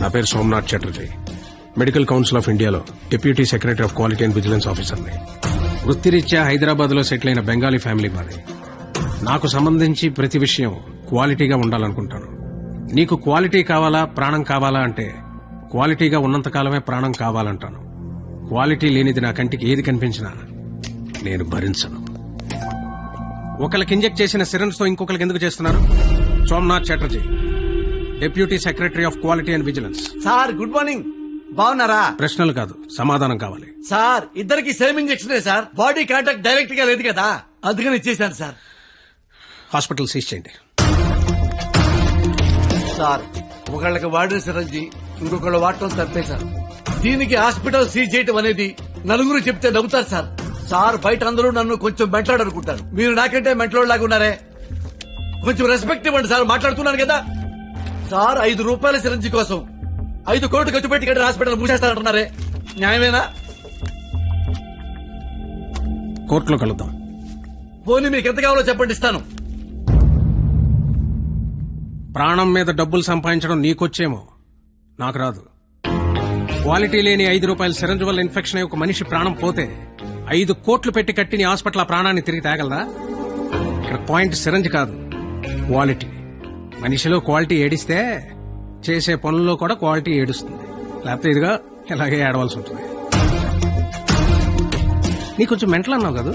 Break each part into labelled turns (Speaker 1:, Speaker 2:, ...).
Speaker 1: నా పేరు Somnath Chatterjee. Medical council of ఇండియాలో deputy secretary of quality and vigilance ఆఫీసర్ని. వృత్తిరీత్యా హైదరాబాద్ లో సెటిల్ అయిన బెంగాలీ ఫ్యామిలీ మాది. నాకు సంబంధించి ప్రతి విషయం క్వాలిటీగా ఉండాలనుకుంటాను. నీకు క్వాలిటీ కావాలా, ప్రాణం కావాలా అంటే క్వాలిటీగా ఉన్నంతకాలమే ప్రాణం కావాలంటాను. క్వాలిటీ లేనిది నా కంటికి ఏది కనిపించినా నేను భరించను. ఒకరికి ఇంజెక్ట్ చేసిన సిరంజ్ తో ఇంకొకరికి ఎందుకు చేస్తున్నారు? Somnath Chatterjee, deputy secretary of quality and vigilance.
Speaker 2: Sir good morning. బాగున్నారా?
Speaker 1: ప్రశ్నలు కాదు, సమాధానం కావాలి.
Speaker 2: సార్ ఇద్దరికి same injection sir. Body contact direct గా లేదు కదా, అందుకని ఇచ్చేసాను సార్.
Speaker 1: హాస్పిటల్ సీజ్ చేయండి.
Speaker 2: సార్ ఒకళ్ళకి వాడిన సిరంజి ఇంకొకళ్ళు వాడటం తప్పే సార్. దీనికి హాస్పిటల్ సీజ్ చేయటం అనేది నలుగురు చెప్తే నవ్వుతారు సార్. సార్ బయట అందరూ నన్ను కొంచెం మెంట్లాడు అనుకుంటారు. మీరు నాకంటే మెంట్లోడ్ లాగా ఉన్నారే, కొంచెం రెస్పెక్ట్ ఇవ్వండి సార్. మాట్లాడుతున్నాను కదా సార్. 5 రూపాయల సిరంజి కోసం 5 కోట్లు ఖర్చు పెట్టి కట్టిన హాస్పిటల్ మూసేస్తానంటున్నారే, న్యాయమేనా?
Speaker 1: కోర్టులో కలుద్దాం.
Speaker 2: పోనీ మీకు ఎంత కావాలో చెప్పండి, ఇస్తాను.
Speaker 1: ప్రాణం మీద డబ్బులు సంపాదించడం నీకొచ్చేమో, నాకు రాదు. క్వాలిటీ లేని 5 రూపాయల సిరంజ్ వల్ల ఇన్ఫెక్షన్ అయ్యి ఒక మనిషి ప్రాణం పోతే 5 కోట్లు పెట్టి కట్టిన హాస్పిటల్ ఆ ప్రాణాన్ని తిరిగి తేగలదా? ఇక్కడ పాయింట్ సిరంజ్ కాదు, క్వాలిటీ. మనిషిలో క్వాలిటీ ఏడిస్తే చేసే పనుల్లో కూడా క్వాలిటీ ఏడుస్తుంది. లేకపోతే ఇదిగా ఇలాగే ఏడవలసి ఉంటుంది. నీ కొంచెం మెంటల్ అన్నావు కదా,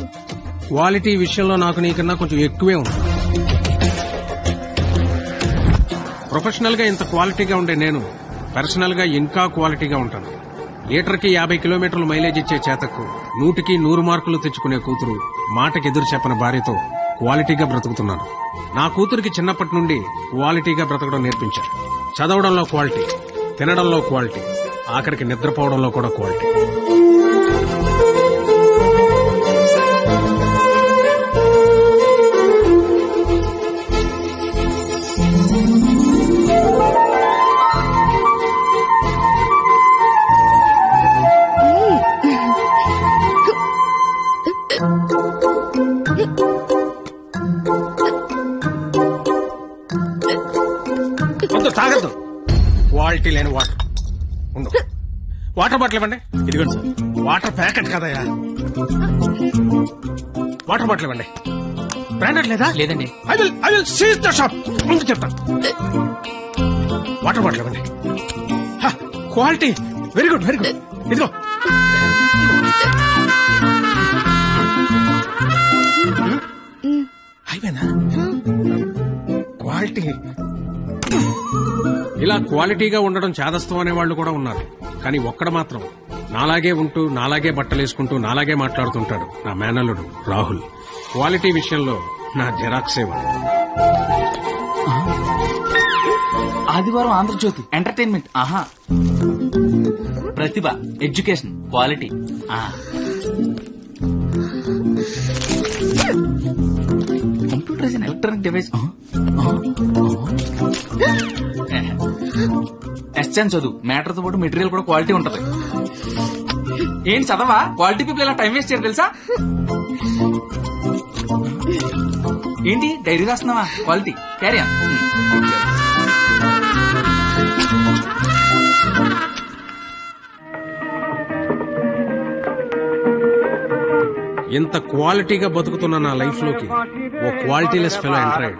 Speaker 1: క్వాలిటీ విషయంలో నాకు నీకన్నా కొంచెం ఎక్కువే ఉంది. ప్రొఫెషనల్ గా ఇంత క్వాలిటీగా ఉండే నేను పర్సనల్ గా ఇంకా క్వాలిటీగా ఉంటాను. లీటర్కి 50 కిలోమీటర్లు మైలేజ్ ఇచ్చే చేతకు 100కి 100 మార్కులు తెచ్చుకునే కూతురు, మాటకి ఎదురు చెప్పని భార్యతో క్వాలిటీగా బ్రతుకుతున్నాను. నా కూతురికి చిన్నప్పటి నుండి క్వాలిటీగా బ్రతకడం నేర్పించారు. చదవడంలో క్వాలిటీ, తినడంలో క్వాలిటీ, ఆఖరికి నిద్రపోవడంలో కూడా క్వాలిటీ. తాగద్దు, క్వాలిటీ లేని వాటర్ ఉండు. వాటర్ బాటిల్ ఇవ్వండి. ఇదిగోండి సార్. వాటర్ ప్యాకెట్ కదయా, వాటర్ బాటిల్ ఇవ్వండి. బ్రాండెడ్ లేదా?
Speaker 3: లేదండి.
Speaker 1: I will seize the shop. ముందు చెప్తాను. వాటర్ బాటిల్ ఇవ్వండి. Quality very good, very good. ఇదిగో అయిపోయిందా? క్వాలిటీ ఇలా క్వాలిటీగా ఉండడం చాదస్తం అనే వాళ్ళు కూడా ఉన్నారు. కానీ ఒక్కడ మాత్రం నాలాగే ఉంటూ, నాలాగే బట్టలేసుకుంటూ, నాలాగే మాట్లాడుతుంటాడు. నా మేనల్లుడు రాహుల్. క్వాలిటీ విషయంలో నా జెరాక్సే వాడు.
Speaker 3: ఆదివారం ఆంధ్రజ్యోతి ఎంటర్టైన్మెంట్, ఆహా, ప్రతిభ, education, quality. Computer electronic device. S N చదువు, మ్యాటర్ తో పాటు మెటీరియల్ కూడా క్వాలిటీ ఉంటది. ఏంటి చదవా? క్వాలిటీ పీపుల్ ఇలా టైం వేస్ట్ చేయరు తెలుసా? ఏంటి డైరీ రాస్తున్నావా? Quality carry on.
Speaker 1: ఇంత క్వాలిటీగా బతుకుతున్న నా లైఫ్ లోకి ఓ క్వాలిటీలెస్ ఫెలో ఎంటర్ అయ్యాడు.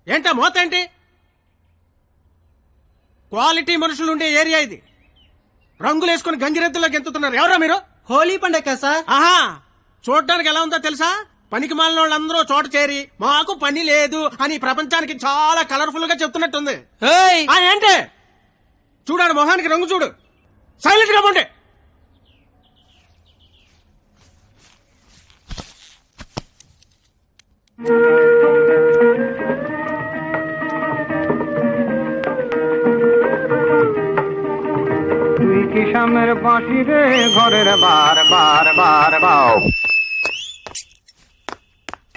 Speaker 1: ఏంటా మోత ఏంటి? క్వాలిటీ మనుషులు ఉండే ఏరియా ఇది. రంగులేసుకుని గంగిరెద్దులో గెంతుతున్నారు. ఎవరా మీరు?
Speaker 4: హోలీ పండగ సార్.
Speaker 1: ఆహా, చూడడానికి ఎలా ఉందో తెలుసా? పనికి మాలిన వాళ్ళందరూ చోట చేరి మాకు పని లేదు అని ప్రపంచానికి చాలా కలర్ఫుల్ గా చెప్తున్నట్టుంది. ఏంటి చూడాడు, మొహానికి రంగు చూడు. సైలెంట్ గా పోండి.
Speaker 5: কিশামের বাঁশি রে ঘরের বার বার বার বাও।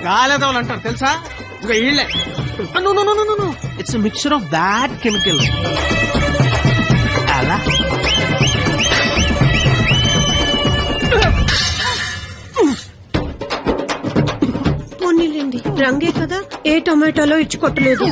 Speaker 1: గాలేదోళ్ళు అంటారు తెలుసా? ఇంకా వీళ్ళే. It's mixture of that chemical. అలా
Speaker 4: పోనీలేండి, రంగే కదా, ఏ టొమాటోలో ఇచ్చి కొట్టలేదు.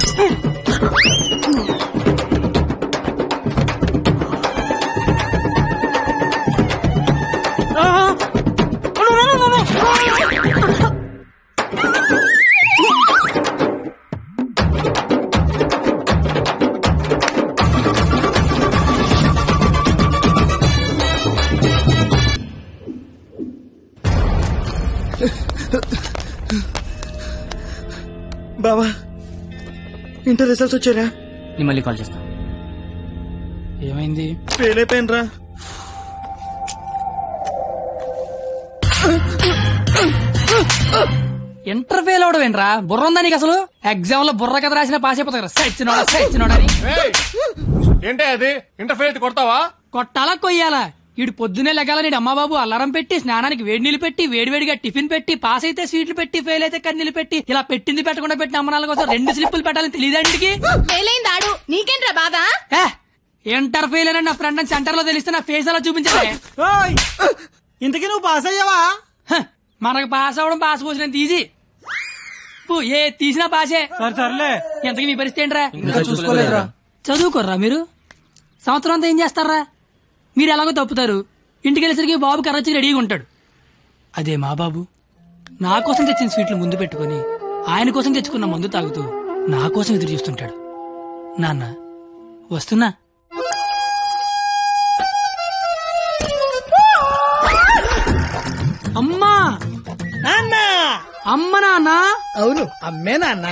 Speaker 5: బావా, ఇంటర్ రిజల్ట్స్ వచ్చారా?
Speaker 3: నేను మళ్ళీ కాల్ చేస్తా. ఏమైంది?
Speaker 5: ఫెయిల్ అయిపోయినరా.
Speaker 6: ఇంటర్ ఫెయిల్ అవడం ఏంట్రా? బుర్ర ఉందా నీకు అసలు? ఎగ్జామ్ లో బుర్ర కథ రాసిన పాస్ అయిపోతారు. సచ్చినోడని
Speaker 1: ఏంటే అది? ఇంటర్ఫేర్ కొడతావా?
Speaker 6: కొట్టాలా కొయ్యాలా? ఈడు పొద్దునే లెగాల నీడు అమ్మబాబు అలారం పెట్టి, స్నానానికి వేడి నీళ్లు పెట్టి, వేడివేడిగా టిఫిన్ పెట్టి, పాస్ అయితే స్వీట్లు పెట్టి, ఫెయిల్ అయితే కన్నీళ్లు పెట్టి, ఇలా పెట్టింది పెట్టకుండా పెట్టిన అమ్మనాల కోసం 2 స్లిప్పులు పెట్టాలని తెలియదండికి.
Speaker 7: ఫెయిలైందాడు నీకేంట్రా బాధ?
Speaker 6: ఇంటర్ ఫెయిల్ అని నా ఫ్రెండ్ అని సెంటర్ లో తెలిస్తే నా ఫేస్ అలా చూపించాలి.
Speaker 5: ఇంతకీ నువ్వు పాస్ అయ్యావా?
Speaker 6: మనకు పాస్ అవడం పాస్ పోసినంత ఈజీ. ఏ తీసినా పాసే.
Speaker 5: సర్లే.
Speaker 6: ఎంతకీ మీ పరిస్థితి ఏంట్రా?
Speaker 5: చూసుకోలేదురా.
Speaker 6: చదువుకోర్రా మీరు? సంవత్సరం అంతా ఏం చేస్తారా? మీరు ఎలాగో తప్పుతారు, ఇంటికి వెళ్ళేసరికి బాబు కర్రొచ్చి రెడీగా ఉంటాడు. అదే మా బాబు నా కోసం తెచ్చిన స్వీట్లు ముందు పెట్టుకుని, ఆయన కోసం తెచ్చుకున్న మందు తాగుతూ నా కోసం ఎదురు చూస్తుంటాడు. నాన్న వస్తున్నా. అమ్మా
Speaker 5: నాన్న.
Speaker 6: అమ్మ నాన్న.
Speaker 5: అవును, అమ్మే నాన్న.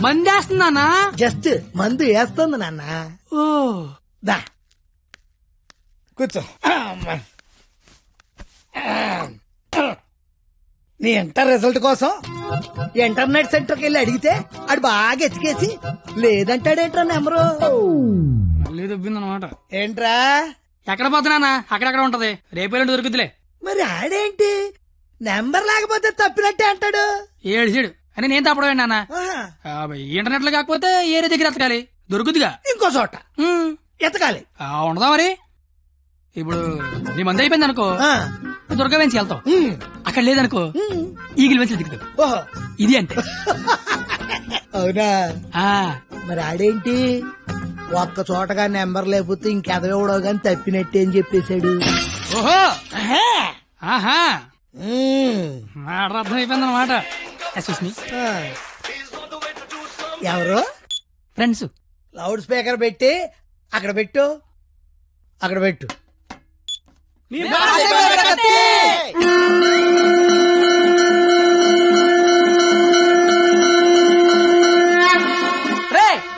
Speaker 6: మందేస్తున్నానా?
Speaker 5: జస్ట్ మందు వేస్తుంది నాన్న.
Speaker 6: ఓ
Speaker 5: దా కూర్చో. నీ ఇంటర్ రిజల్ట్ కోసం ఇంటర్నెట్ సెంటర్కి వెళ్ళి అడిగితే ఆడు బాగా ఎతికేసి లేదంటాడేంట్రా నెంబరు.
Speaker 6: మళ్ళీ దొబ్బిందనమాట.
Speaker 5: ఏంట్రా?
Speaker 6: ఎక్కడ పోతున్నానా? అక్కడక్కడ ఉంటది, రేపేళ్ళు దొరుకుతులే.
Speaker 5: మరి ఆడేంటి నెంబర్ లేకపోతే తప్పినట్టే అంటాడు.
Speaker 6: ఏడు అని నేను తప్పడం నాన్న. ఇంటర్నెట్ లో కాకపోతే ఏరే దగ్గర ఎతకాలి, దొరుకుద్దిగా.
Speaker 5: ఇంకో చోట ఎతకాలి.
Speaker 6: ఉండదా మరి? ఇప్పుడు నీ మంది అయిపోయింది అనుకో, దుర్గా వెంచి వెళ్తావు. అక్కడ లేదనుకో, ఈగిల్ వెంచి దిగుతావు.
Speaker 5: ఓహో,
Speaker 6: ఇది అంతే.
Speaker 5: అవునా? మరి ఆడేంటి ఒక్క చోటగా నెంబర్ లేకపోతే ఇంకెదవడో గాని తప్పినట్టే అని చెప్పేశాడు.
Speaker 6: ఓహో, ఆహా, అర్థం అయిపోయింది అనమాట.
Speaker 5: ఎవరు?
Speaker 6: ఫ్రెండ్స్.
Speaker 5: లౌడ్ స్పీకర్ పెట్టి అక్కడ పెట్టు, అక్కడ పెట్టు.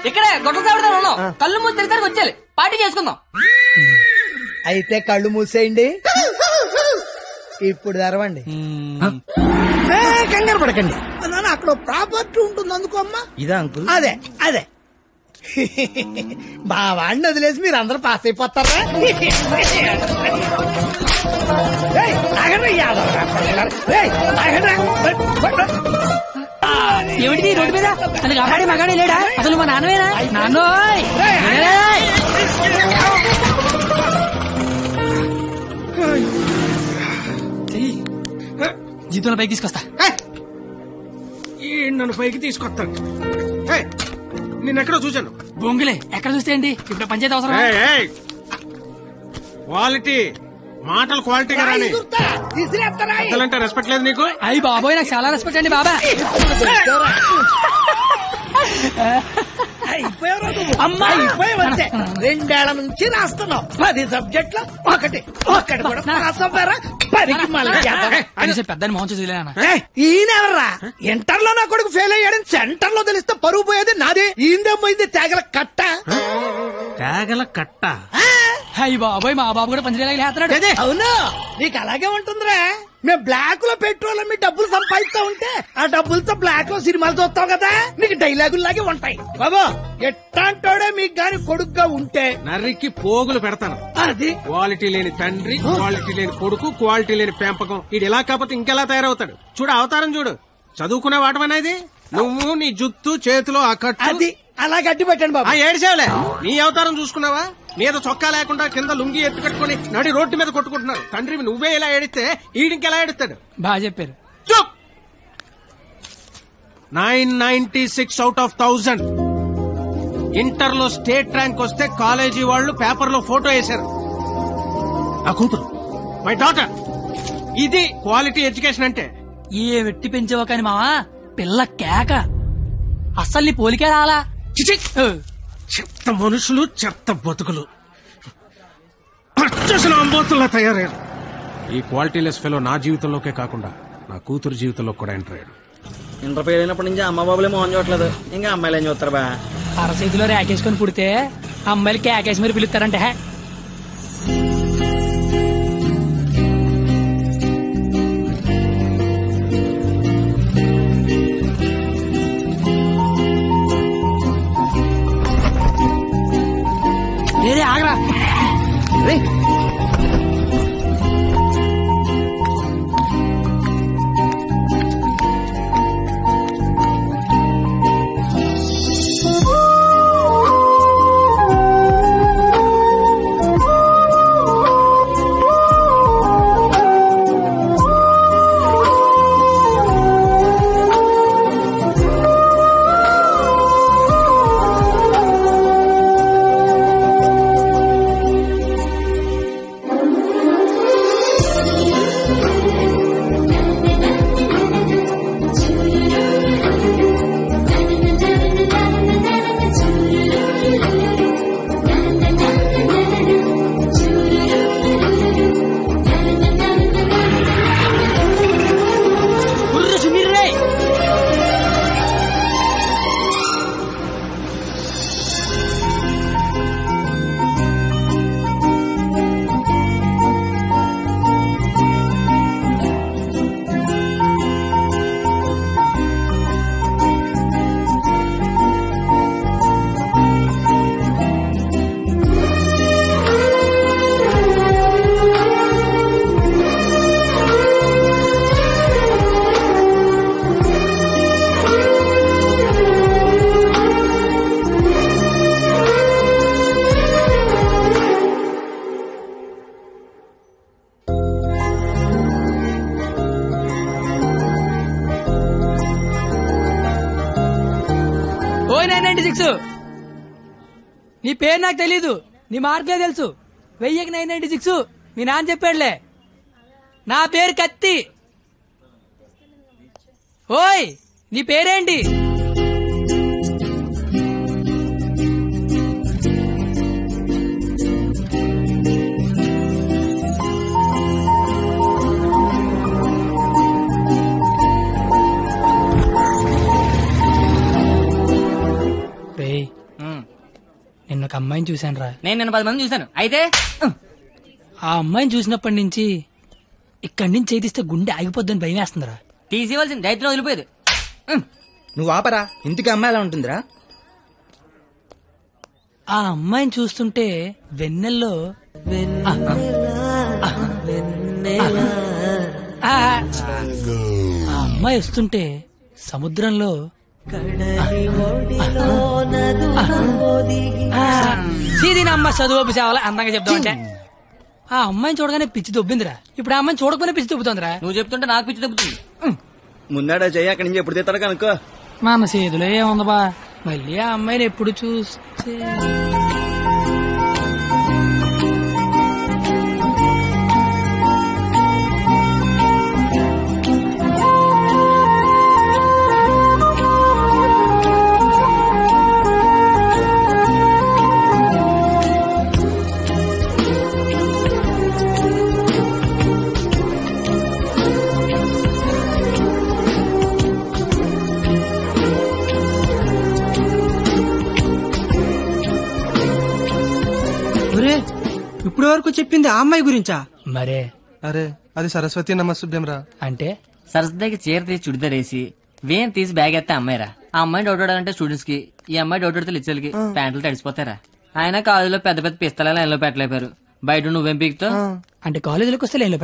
Speaker 6: ఇక్కడే గొడవ చావడతా ఉన్నాం. కళ్ళు మూసి తెరిసరికి వచ్చేయాలి, పార్టీ చేసుకుందాం.
Speaker 5: అయితే కళ్ళు మూసేయండి, ఇప్పుడు తెరవండి. కంగారు పడకండి, అక్కడ ప్రాపర్టీ ఉంటుంది అందుకో అమ్మా. ఇదా అంకుల్? అదే అదే. బావాడిని వదిలేసి మీరు అందరూ పాస్ అయిపోతారా?
Speaker 6: ఏమిటి రోడ్డు మీద? అది కాపాడే మగాడే లేడా? అసలు మా నాన్నవేనా? నాన్నోయ్, జీతంలో పైకి తీసుకొస్తా.
Speaker 1: నన్ను పైకి తీసుకొస్తాను. నేనెక్కడో చూశాను.
Speaker 6: బొంగులే, ఎక్కడ చూస్తే ఏంటి? ఇప్పుడు పంచాయతీ అవసరం.
Speaker 1: క్వాలిటీ మాటలు క్వాలిటీగా రాని. అంటే రెస్పెక్ట్ లేదు నీకు?
Speaker 6: అయ్యి బాబోయ్, నాకు చాలా రెస్పెక్ట్ అండి బాబా.
Speaker 5: అమ్మాయి 2 నుంచి రాస్తున్నావు 10 సబ్జెక్టులు, ఒకటి కూడా పాస్ అవ్వరా?
Speaker 6: పెద్దని మోహన్ చూసి
Speaker 5: ఈయనెవర్రా? ఇంటర్ లో నా కొడుకు ఫెయిల్ అయ్యాడని సెంటర్ లో తెలిస్తే పరుగు పోయేది నాది. ఈందే పోయింది తేగల కట్ట.
Speaker 1: తేగల కట్ట?
Speaker 6: అయ్యి బాబోయ్, మా బాబు కూడా పంచలేలాగా లేస్తున్నాడు.
Speaker 5: అవును, నీకు అలాగే ఉంటుందిరా. మేము బ్లాక్ లో పెట్రోల్ మీ డబ్బులు సంపాదిస్తా ఉంటే ఆ డబ్బులతో బ్లాక్ లో సినిమాలు చూస్తావు కదా, నీకు డైలాగులు లాగే ఉంటాయి. బాబా, ఎట్టాంటోడే మీకు గాని కొడుకుగా ఉంటే
Speaker 1: నర్రికి పోగులు పెడతాను.
Speaker 5: అది
Speaker 1: క్వాలిటీ లేని తండ్రి, క్వాలిటీ లేని కొడుకు, క్వాలిటీ లేని పెంపకం. ఇది ఎలా కాకపోతే ఇంకెలా తయారవుతాడు? చూడు అవతారం చూడు. చదువుకునే వాటమనేది నువ్వు నీ జుత్తు చేతిలో ఆ కట్టు
Speaker 5: అది అలా గట్టి పెట్టండి బాబు.
Speaker 1: ఏడిసేవలే నీ అవతారం చూసుకున్నావా? మీద చొక్కా లేకుండా కింద లుంగి ఎత్తు కట్టుకుని నడి రోడ్డు మీద కొట్టుకుంటున్నారు. తండ్రివి నువ్వే ఇలా ఏడిస్తే ఈడింకెలా ఏడుస్తాడు?
Speaker 6: బాగా చెప్పారు.
Speaker 1: చూప్ 996 అవుట్ ఆఫ్ 1000. ఇంటర్ లో స్టేట్ ర్యాంక్ వస్తే కాలేజీ వాళ్ళు పేపర్ లో ఫోటో వేశారు. నా కూతురు, మై డాటర్. ఇది క్వాలిటీ ఎడ్యుకేషన్ అంటే.
Speaker 6: ఏ వెట్టి పెంచావో కాని మావా పిల్ల కేక. అస్సలు నీ పోలికే రాలా.
Speaker 1: చిచి! చెత్త మనుషులు, చెత్త బతుకులు, పచ్చసిన అంబోతుల్లా తయారయ్యారు. ఈ క్వాలిటీలెస్ ఫెలో నా జీవితంలోకే కాకుండా నా కూతురు జీవితంలో కూడా ఎంటర్ అయ్యాడు.
Speaker 8: ఇంటర్ ఫెయిల్ అయినప్పటి నుంచి అమ్మ బాబులే మోహన్ చూడట్లేదు, ఇంకా అమ్మాయిలు ఏం చూస్తారు బా?
Speaker 6: అరచేతిలో ర్యాకేసుకొని పుడితే అమ్మాయిలు కేకేసి మరి పిలుస్తారంటే. లేదే ఆగరా. ఓ 996. నీ పేరు నాకు తెలీదు, నీ మార్కులే తెలుసు. 1000కి 996 మీ నాన్న చెప్పాడులే. నా పేరు కత్తి. ఓయ్ నీ పేరేంటి? నిన్న ఒక అమ్మాయిని చూశాను రా.
Speaker 9: నేను నిన్న 10 మంది చూశాను. అయితే
Speaker 6: ఆ అమ్మాయిని చూసినప్పటి నుంచి ఇక్కడి నుంచి చేతిస్తే గుండె ఆగిపోద్దని భయం వేస్తుందిరా.
Speaker 9: తీసేవలసింది రైతులో వదిలిపోయేది.
Speaker 8: నువ్వు ఆపరా, ఇంటికి అమ్మాయి ఎలా ఉంటుందిరా?
Speaker 6: ఆ అమ్మాయిని చూస్తుంటే వెన్నెల్లో ఆ అమ్మాయి వస్తుంటే సముద్రంలో సీదీనమ్మ చదువు సేవలు అందంగా చెప్తామంటే ఆ అమ్మాయిని చూడగానే పిచ్చి దొబ్బిందిరా. ఇప్పుడు ఆ అమ్మాయిని చూడకపోయినా పిచ్చి దొబ్బుతోందిరా.
Speaker 9: నువ్వు చెప్తుంటే నాకు పిచ్చి దొబ్బుతుంది.
Speaker 8: ముందాడా చెయ్యి, అక్కడి నుంచి ఎప్పుడు తీస్తాడు కనుక్కో.
Speaker 6: మన చేతిలో ఏముంది బా, మళ్ళీ ఆ అమ్మాయిని ఎప్పుడు చూస్తే.
Speaker 10: ఇప్పుడు వరకు చెప్పింది ఆ అమ్మాయి గురించా?
Speaker 6: మరే
Speaker 10: అరే అది సరస్వతి నమస్తుభ్యం రా.
Speaker 6: అంటే
Speaker 9: సరస్వతికి చీర తీసి చుడిదారేసి వేన్ తీసి బ్యాగ్ ఎత్తే అమ్మాయిరా. ఆ అమ్మాయి డౌట్ అంటే స్టూడెంట్స్ కి, ఈ అమ్మాయి డౌట్ అడితే లిచ్చలకి ప్యాంట్లు తడిసిపోతారా. ఆయన కాలేజీలో పెద్ద పెద్ద పిస్తల లైన్ లో పెట్టలేపారు. బయట నువ్వేం పీకుతావు?
Speaker 6: అంటే కాలేజీలోకి వస్తే లైన్లో